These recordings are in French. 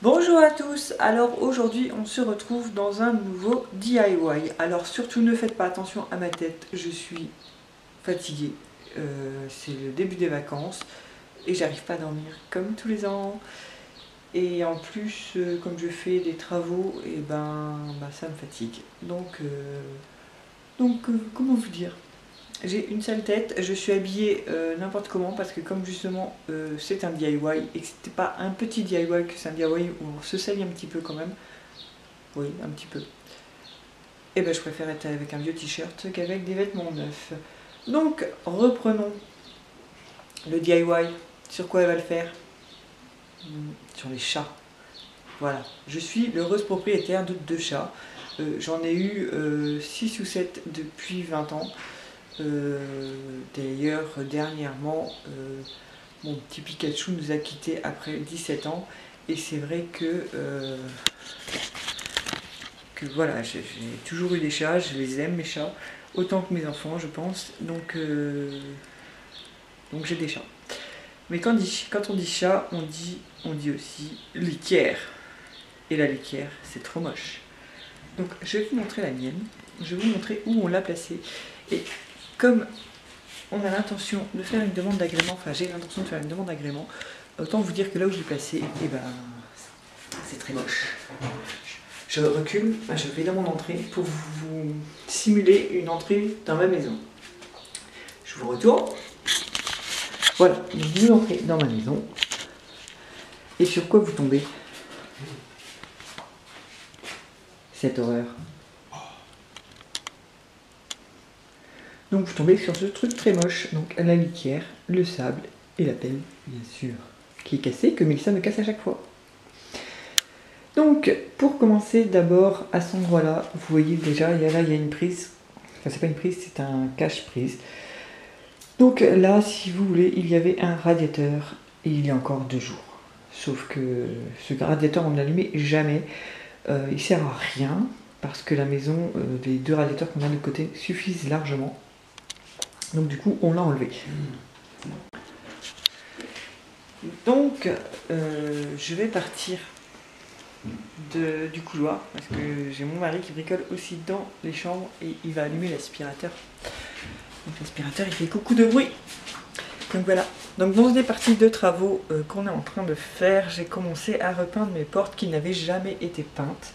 Bonjour à tous, alors aujourd'hui on se retrouve dans un nouveau DIY. Alors surtout ne faites pas attention à ma tête, je suis fatiguée, c'est le début des vacances et j'arrive pas à dormir comme tous les ans. Et en plus comme je fais des travaux, et ça me fatigue. Comment vous dire? J'ai une sale tête, je suis habillée n'importe comment parce que comme justement c'est un DIY et que c'était pas un petit DIY, que c'est un DIY où on se salit un petit peu quand même, oui un petit peu, et je préfère être avec un vieux t-shirt qu'avec des vêtements neufs. Donc reprenons le DIY, sur quoi elle va le faire? Sur les chats. Voilà, je suis l'heureuse propriétaire de 2 chats, j'en ai eu 6 ou 7 depuis 20 ans. D'ailleurs, dernièrement, mon petit Pikachu nous a quittés après 17 ans. Et c'est vrai que voilà, j'ai toujours eu des chats, je les aime mes chats, autant que mes enfants je pense. Donc j'ai des chats. Mais quand on dit chat, on dit aussi litière. Et la litière, c'est trop moche. Donc je vais vous montrer la mienne, je vais vous montrer où on l'a placée. Et comme on a l'intention de faire une demande d'agrément, enfin j'ai l'intention de faire une demande d'agrément, autant vous dire que là où je l'ai placé, c'est très moche. Je recule, je vais dans mon entrée pour vous simuler une entrée dans ma maison. Je vous retourne. Voilà, vous entrez dans ma maison. Et sur quoi vous tombez? Cette horreur. Donc vous tombez sur ce truc très moche, donc la litière, le sable et la pelle, bien sûr, qui est cassée, que Mélissa me casse à chaque fois. Donc pour commencer, d'abord à cet endroit-là, vous voyez déjà, il y a une prise, enfin c'est pas une prise, c'est un cache-prise. Donc là, si vous voulez, il y avait un radiateur, et il y a encore 2 jours. Sauf que ce radiateur, on ne l'allumait jamais, il sert à rien, parce que la maison, les 2 radiateurs qu'on a de côté suffisent largement. Donc du coup, on l'a enlevé. Donc, je vais partir du couloir, parce que j'ai mon mari qui bricole aussi dans les chambres, et il va allumer l'aspirateur. Donc l'aspirateur, il fait beaucoup de bruit. Donc voilà. Donc dans des parties de travaux qu'on est en train de faire, j'ai commencé à repeindre mes portes qui n'avaient jamais été peintes.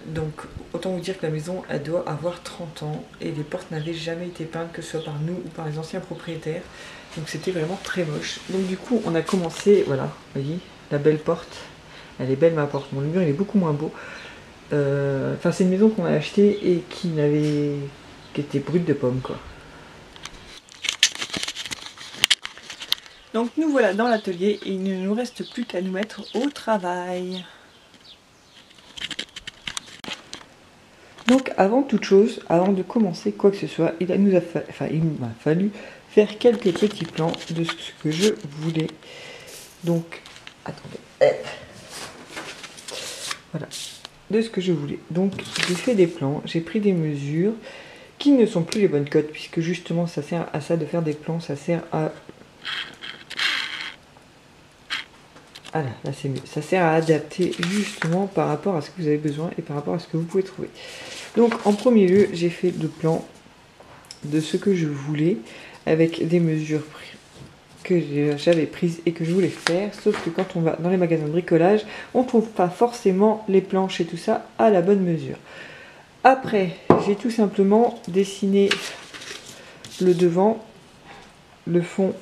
Donc autant vous dire que la maison elle doit avoir 30 ans et les portes n'avaient jamais été peintes, que ce soit par nous ou par les anciens propriétaires. Donc c'était vraiment très moche. Donc du coup on a commencé, voilà, vous voyez, la belle porte. Elle est belle ma porte, bon le mur il est beaucoup moins beau. Enfin c'est une maison qu'on a achetée et qui était brute de pomme quoi. Donc nous voilà dans l'atelier et il ne nous reste plus qu'à nous mettre au travail. Donc avant toute chose, avant de commencer quoi que ce soit, il m'a fallu faire quelques petits plans de ce que je voulais. Donc, attendez. Voilà, de ce que je voulais. Donc j'ai fait des plans, j'ai pris des mesures qui ne sont plus les bonnes cotes, puisque justement ça sert à ça de faire des plans, ça sert à... Ah là c'est mieux. Ça sert à adapter justement par rapport à ce que vous avez besoin et par rapport à ce que vous pouvez trouver. Donc en premier lieu, j'ai fait le plan de ce que je voulais avec des mesures que j'avais prises et que je voulais faire. Sauf que quand on va dans les magasins de bricolage, on ne trouve pas forcément les planches et tout ça à la bonne mesure. Après, j'ai tout simplement dessiné le devant, le fond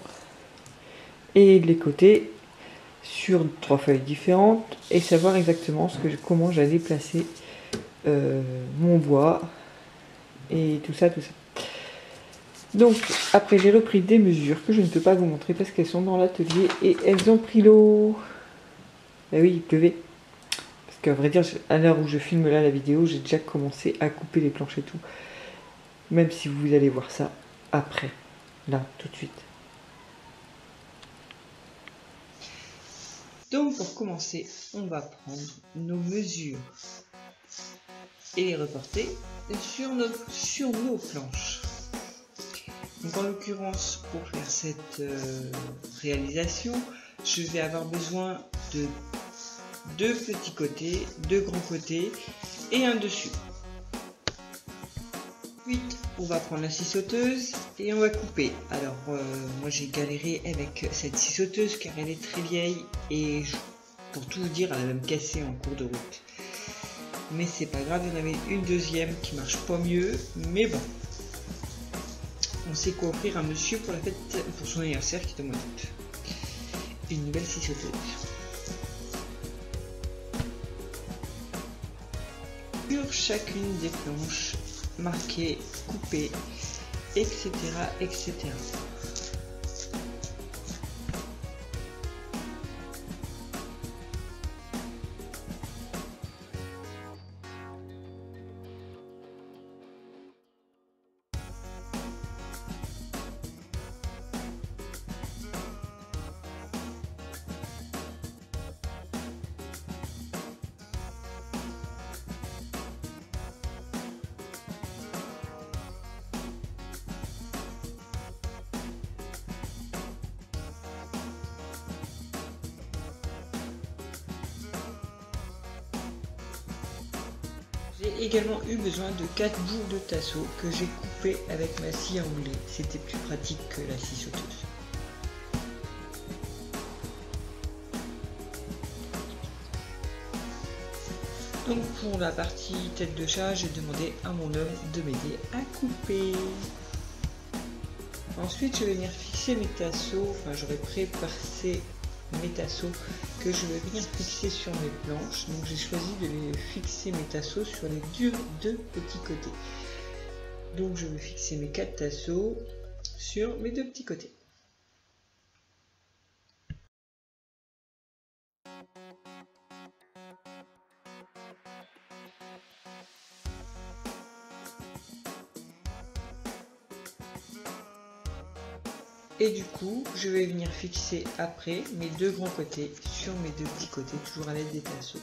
et les côtés sur 3 feuilles différentes et savoir exactement comment j'allais placer mon bois et tout ça. Donc après j'ai repris des mesures que je ne peux pas vous montrer parce qu'elles sont dans l'atelier et elles ont pris l'eau. Ben oui, il pleuvait. Parce qu'à vrai dire, à l'heure où je filme là la vidéo, j'ai déjà commencé à couper les planches et tout. Même si vous allez voir ça après, là, tout de suite. Donc pour commencer, on va prendre nos mesures et les reporter sur nos planches. Donc en l'occurrence, pour faire cette réalisation, je vais avoir besoin de deux petits côtés, deux grands côtés et un dessus. Ensuite, on va prendre la scie sauteuse et on va couper. Alors, moi j'ai galéré avec cette scie sauteuse car elle est très vieille et pour tout vous dire, elle a même cassé en cours de route. Mais c'est pas grave, il y en avait une deuxième qui marche pas mieux, mais bon. On sait quoi offrir à monsieur pour la fête, pour son anniversaire qui est au mois d'août. Une nouvelle scie sauteuse. Sur chacune des planches marquées, coupées, etc. etc. J'ai également eu besoin de 4 bouts de tasseau que j'ai coupé avec ma scie à onglet. C'était plus pratique que la scie sauteuse. Donc pour la partie tête de chat, j'ai demandé à mon homme de m'aider à couper. Ensuite, je vais venir fixer mes tasseaux. Enfin, j'aurais préparé mes tasseaux que je vais venir fixer sur mes planches. Donc j'ai choisi de les fixer mes tasseaux sur les deux petits côtés. Donc je vais fixer mes 4 tasseaux sur mes 2 petits côtés. Et du coup, je vais venir fixer après mes 2 grands côtés sur mes 2 petits côtés, toujours à l'aide des tasseaux.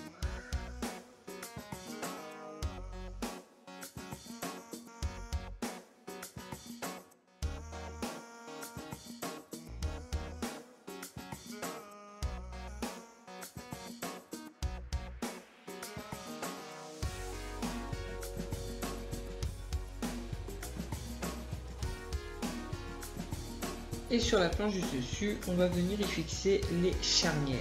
Et sur la planche du dessus, on va venir y fixer les charnières.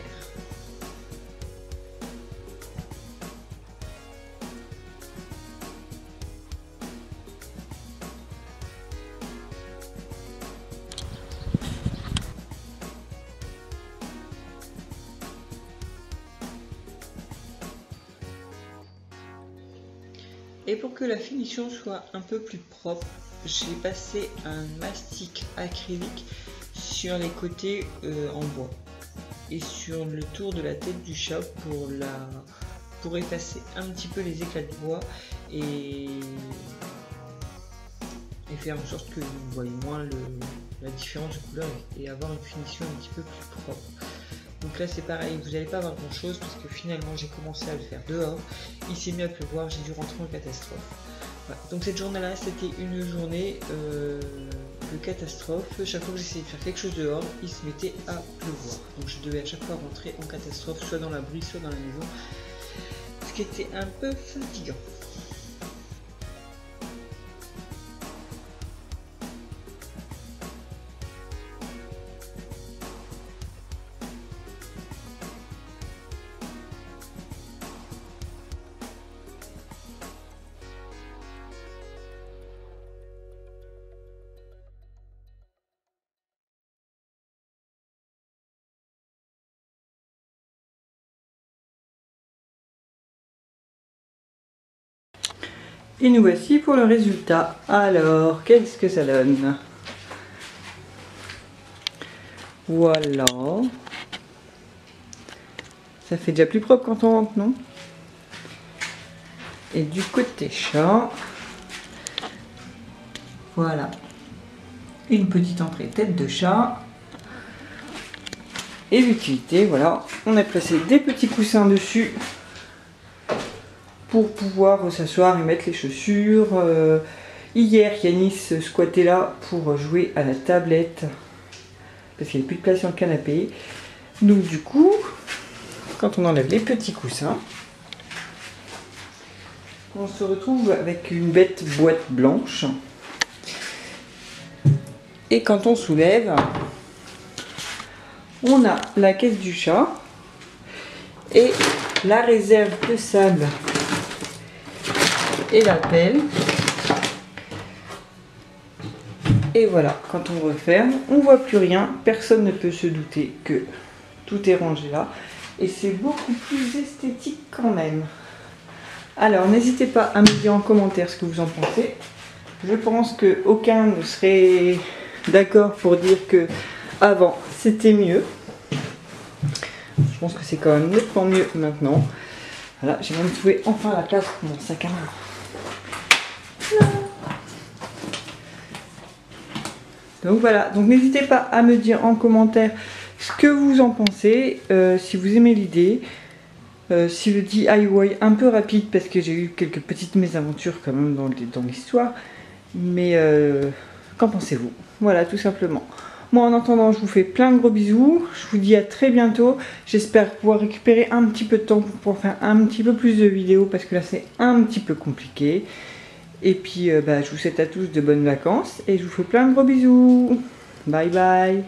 Et pour que la finition soit un peu plus propre, j'ai passé un mastic acrylique sur les côtés en bois et sur le tour de la tête du chat pour effacer un petit peu les éclats de bois et faire en sorte que vous voyez moins la différence de couleur et avoir une finition un petit peu plus propre. Donc là c'est pareil, vous n'allez pas avoir grand chose parce que finalement j'ai commencé à le faire dehors, il s'est mis à pleuvoir, j'ai dû rentrer en catastrophe. Voilà. Donc cette journée là c'était une journée de catastrophe. Chaque fois que j'essayais de faire quelque chose dehors, il se mettait à pleuvoir. Donc je devais à chaque fois rentrer en catastrophe, soit dans l'abri, soit dans la maison, ce qui était un peu fatigant. Et nous voici pour le résultat. Alors, qu'est-ce que ça donne? Voilà. Ça fait déjà plus propre quand on rentre, non? Et du côté chat, voilà. Une petite entrée tête de chat. Et l'utilité, voilà. On a placé des petits coussins dessus pour pouvoir s'asseoir et mettre les chaussures. Hier, Yanis squattait là pour jouer à la tablette parce qu'il n'y avait plus de place sur le canapé. Donc du coup, quand on enlève les petits coussins, on se retrouve avec une bête boîte blanche. Et quand on soulève, on a la caisse du chat et la réserve de sable et la pelle. Et voilà, quand on referme, on voit plus rien. Personne ne peut se douter que tout est rangé là. Et c'est beaucoup plus esthétique quand même. Alors, n'hésitez pas à me dire en commentaire ce que vous en pensez. Je pense qu'aucun ne serait d'accord pour dire que avant c'était mieux. Je pense que c'est quand même nettement mieux maintenant. Voilà, j'ai même trouvé enfin la place pour mon sac à main. Donc voilà, donc n'hésitez pas à me dire en commentaire ce que vous en pensez, si vous aimez l'idée, si le DIY un peu rapide parce que j'ai eu quelques petites mésaventures quand même dans l'histoire, mais qu'en pensez-vous? Voilà, tout simplement. Moi en attendant, je vous fais plein de gros bisous, je vous dis à très bientôt, j'espère pouvoir récupérer un petit peu de temps pour pouvoir faire un petit peu plus de vidéos parce que là c'est un petit peu compliqué. Et puis je vous souhaite à tous de bonnes vacances et je vous fais plein de gros bisous. Bye bye.